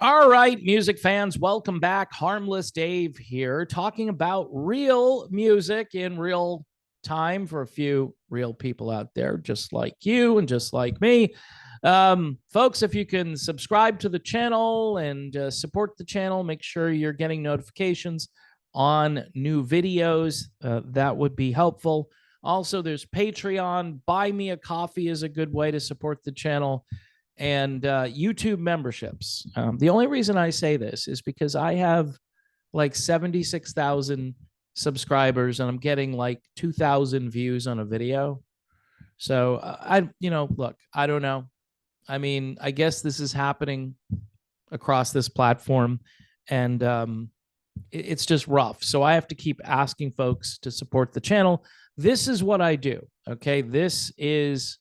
All right, music fans, welcome back. Harmless Dave here, talking about real music in real time for a few real people out there, just like you and just like me. Folks, if you can subscribe to the channel and support the channel, make sure you're getting notifications on new videos. That would be helpful. Also, there's Patreon. Buy me a coffee is a good way to support the channel, and YouTube memberships. The only reason I say this is because I have like 76,000 subscribers and I'm getting like 2,000 views on a video. So look, I don't know. I mean, I guess this is happening across this platform, and it's just rough. So I have to keep asking folks to support the channel. This is what I do. Okay. This is,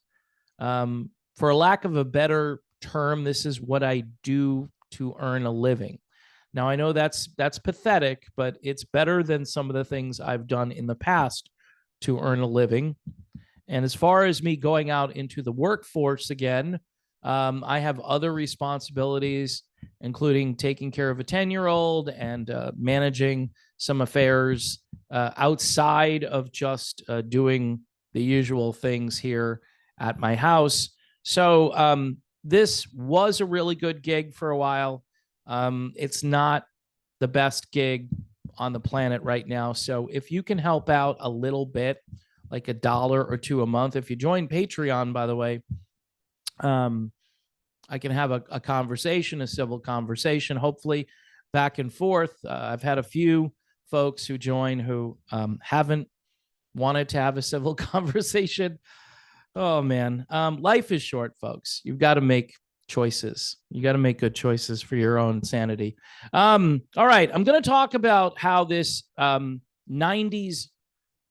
for a lack of a better term, this is what I do to earn a living. Now, I know that's pathetic, but it's better than some of the things I've done in the past to earn a living. And as far as me going out into the workforce again, I have other responsibilities, including taking care of a 10-year-old and managing some affairs outside of just doing the usual things here at my house. So this was a really good gig for a while. It's not the best gig on the planet right now. So if you can help out a little bit, like $1 or $2 a month, if you join Patreon, by the way, I can have a conversation, a civil conversation, hopefully back and forth. I've had a few folks who join who haven't wanted to have a civil conversation. Oh, man. Life is short, folks. You've got to make choices. You got to make good choices for your own sanity. All right. I'm going to talk about how this 90s,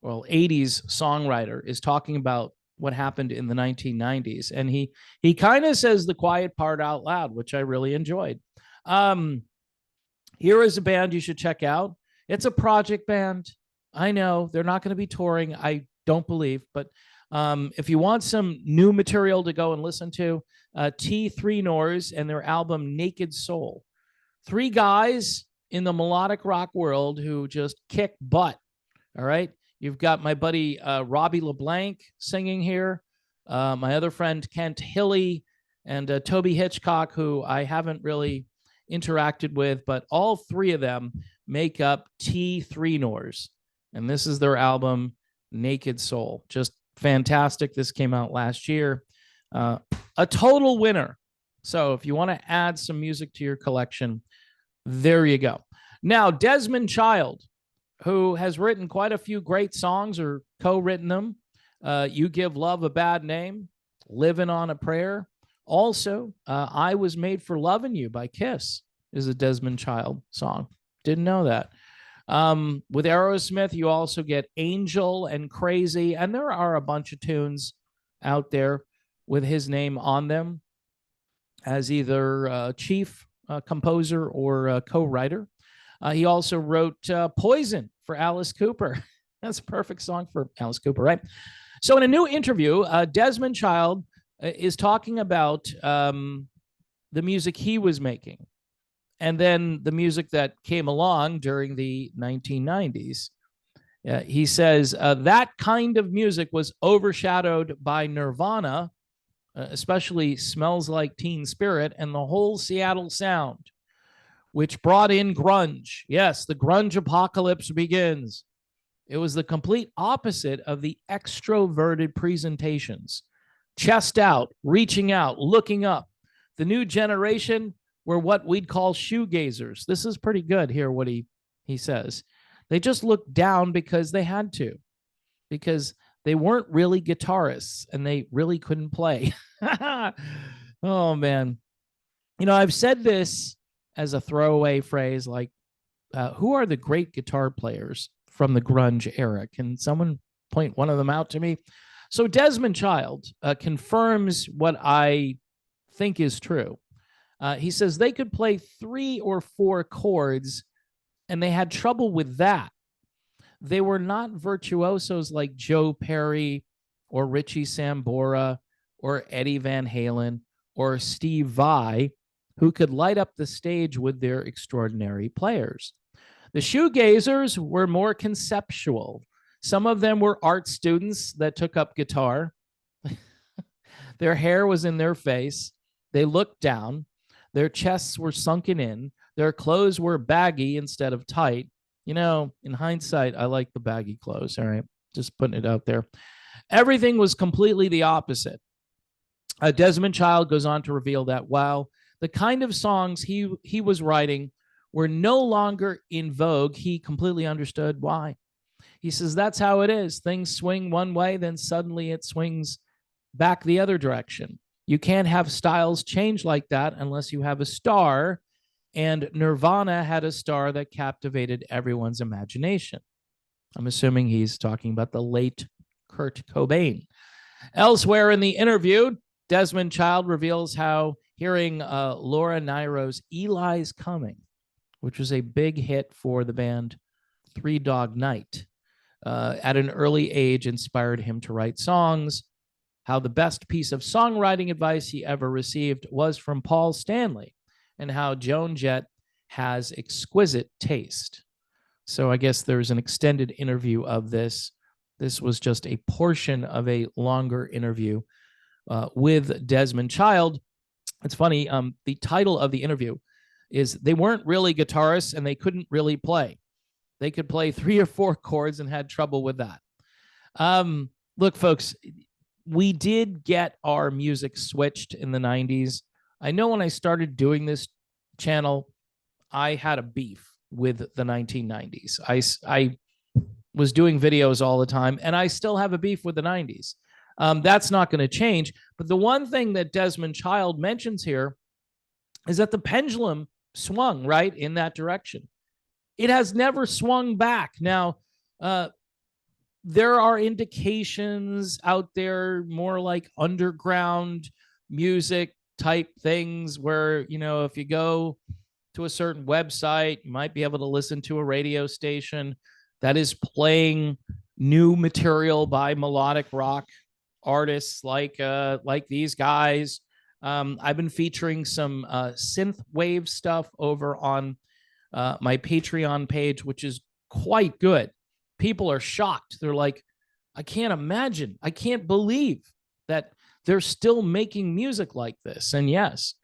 well, 80s songwriter is talking about what happened in the 1990s. And he kind of says the quiet part out loud, which I really enjoyed. Here is a band you should check out. It's a project band. I know they're not going to be touring, I don't believe, but if you want some new material to go and listen to, T3 Nors and their album Naked Soul. Three guys in the melodic rock world who just kick butt. All right. You've got my buddy Robbie LeBlanc singing here, my other friend Kent Hilly, and Toby Hitchcock, who I haven't really interacted with, but all three of them make up T3 Nors. And this is their album Naked Soul. Just fantastic. This came out last year. A total winner. So if you want to add some music to your collection, there you go. Now, Desmond Child, who has written quite a few great songs or co-written them. You Give Love a Bad Name, Living on a Prayer. Also, I Was Made for Loving You by Kiss is a Desmond Child song. Didn't know that. With Aerosmith, you also get Angel and Crazy, and there are a bunch of tunes out there with his name on them as either chief composer or co-writer. He also wrote Poison for Alice Cooper. That's a perfect song for Alice Cooper, right? So in a new interview, Desmond Child is talking about the music he was making, and then the music that came along during the 1990s. He says that kind of music was overshadowed by Nirvana, especially Smells Like Teen Spirit and the whole Seattle sound, which brought in grunge. Yes, the grunge apocalypse begins. It was the complete opposite of the extroverted presentations. Chest out, reaching out, looking up. The new generation were what we'd call shoegazers. This is pretty good here, what he says. They just looked down because they had to, because they weren't really guitarists and they really couldn't play. Oh, man. You know, I've said this as a throwaway phrase, like, who are the great guitar players from the grunge era? Can someone point one of them out to me? So Desmond Child confirms what I think is true. He says they could play 3 or 4 chords and they had trouble with that. They were not virtuosos like Joe Perry or Richie Sambora or Eddie Van Halen or Steve Vai. who could light up the stage with their extraordinary players. The shoegazers were more conceptual. Some of them were art students that took up guitar. Their hair was in their face. They looked down. Their chests were sunken in. Their clothes were baggy instead of tight. You know, in hindsight, I like the baggy clothes. All right, just putting it out there. Everything was completely the opposite. Desmond Child goes on to reveal that while the kind of songs he was writing were no longer in vogue, he completely understood why. He says, that's how it is. Things swing one way, then suddenly it swings back the other direction. You can't have styles change like that unless you have a star. And Nirvana had a star that captivated everyone's imagination. I'm assuming he's talking about the late Kurt Cobain. Elsewhere in the interview, Desmond Child reveals how hearing Laura Nyro's Eli's Coming, which was a big hit for the band Three Dog Night, at an early age inspired him to write songs, how the best piece of songwriting advice he ever received was from Paul Stanley, and how Joan Jett has exquisite taste. So I guess there's an extended interview of this. This was just a portion of a longer interview with Desmond Child. It's funny, the title of the interview is they weren't really guitarists and they couldn't really play. They could play 3 or 4 chords and had trouble with that. Look, folks, we did get our music switched in the 90s. I know when I started doing this channel, I had a beef with the 1990s. I was doing videos all the time, and I still have a beef with the 90s. That's not going to change. But the one thing that Desmond Child mentions here is that the pendulum swung right in that direction. It has never swung back. Now, there are indications out there, more like underground music type things where, you know, if you go to a certain website, you might be able to listen to a radio station that is playing new material by melodic rock artists like these guys. I've been featuring some synth wave stuff over on my Patreon page, which is quite good. People are shocked. They're like, I can't imagine. I can't believe that they're still making music like this. And yes,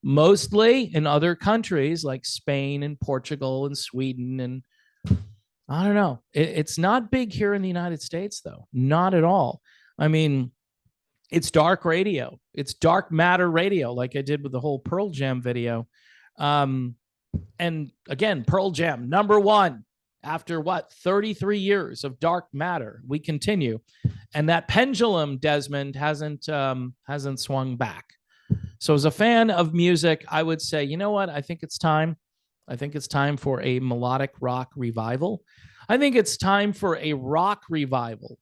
mostly in other countries like Spain and Portugal and Sweden. And I don't know. It's not big here in the United States, though. Not at all. I mean, it's dark radio. It's dark matter radio, like I did with the whole Pearl Jam video. And again, Pearl Jam, #1. After what, 33 years of dark matter, we continue. And that pendulum, Desmond, hasn't swung back. So as a fan of music, I would say, you know what? I think it's time. I think it's time for a melodic rock revival. I think it's time for a rock revival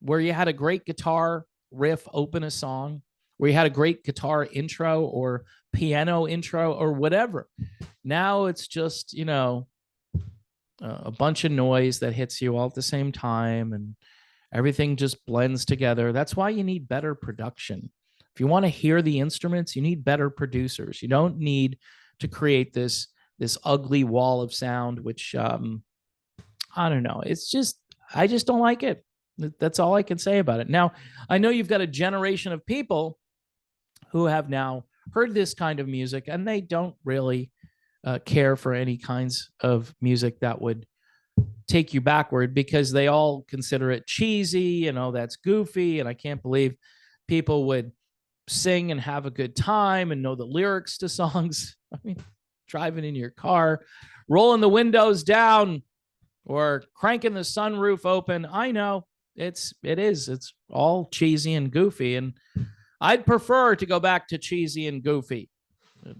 where you had a great guitar riff open a song, where you had a great guitar intro or piano intro or whatever. Now it's just, you know, a bunch of noise that hits you all at the same time and everything just blends together. That's why you need better production. If you want to hear the instruments, you need better producers. You don't need to create this ugly wall of sound, which I don't know. It's just, I just don't like it. That's all I can say about it. Now, I know you've got a generation of people who have now heard this kind of music and they don't really care for any kinds of music that would take you backward because they all consider it cheesy, you know, that's goofy. And I can't believe people would sing and have a good time and know the lyrics to songs. I mean, driving in your car, rolling the windows down or cranking the sunroof open. I know it's all cheesy and goofy. And I'd prefer to go back to cheesy and goofy.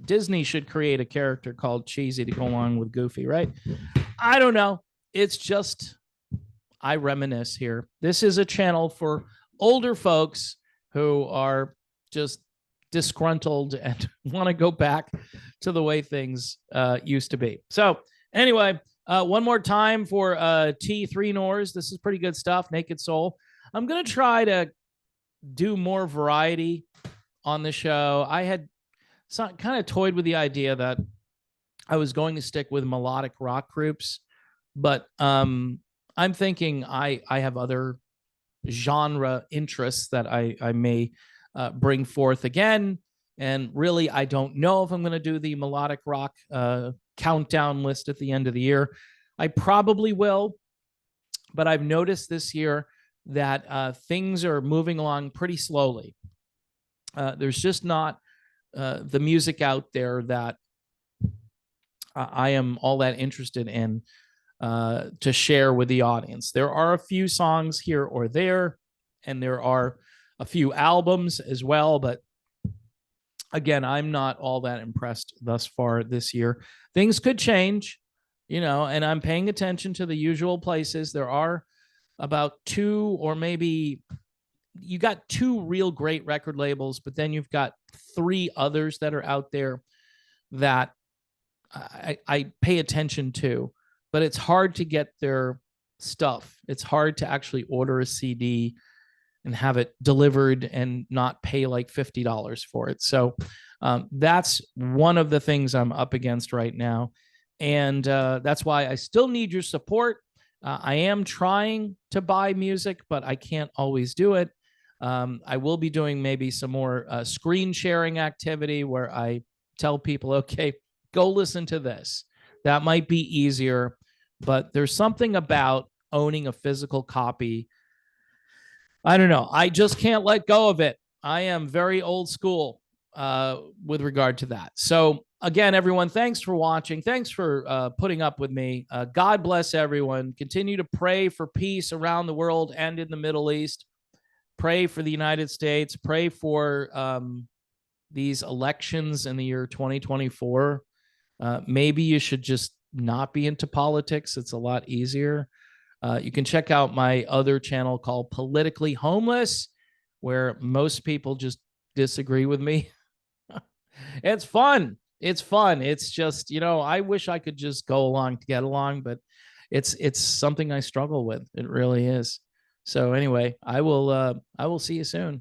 Disney should create a character called Cheesy to go along with Goofy, right? I don't know. It's just, I reminisce here. This is a channel for older folks who are just disgruntled and want to go back to the way things used to be. So anyway, one more time for T3 Nors. This is pretty good stuff, Naked Soul. I'm going to try to do more variety on the show. I had so I kind of toyed with the idea that I was going to stick with melodic rock groups, but I'm thinking I have other genre interests that I may bring forth again. And really, I don't know if I'm going to do the melodic rock countdown list at the end of the year. I probably will, but I've noticed this year that things are moving along pretty slowly. There's just not the music out there that I am all that interested in to share with the audience. There are a few songs here or there, and there are a few albums as well, but again, I'm not all that impressed thus far this year. Things could change, and I'm paying attention to the usual places. There are about two, or maybe you got two real great record labels, but then you've got three others that are out there that I pay attention to, but it's hard to get their stuff. It's hard to actually order a CD and have it delivered and not pay like $50 for it. So that's one of the things I'm up against right now. And that's why I still need your support. I am trying to buy music, but I can't always do it. I will be doing maybe some more screen sharing activity where I tell people, okay, go listen to this. That might be easier, but there's something about owning a physical copy. I don't know. I just can't let go of it. I am very old school with regard to that. So again, everyone, thanks for watching. Thanks for putting up with me. God bless everyone. Continue to pray for peace around the world and in the Middle East. Pray for the United States. Pray for these elections in the year 2024. Maybe you should just not be into politics. It's a lot easier. You can check out my other channel called Politically Homeless, where most people just disagree with me. It's fun. It's fun. It's just, I wish I could just go along to get along, but it's something I struggle with. It really is. So anyway, I will see you soon.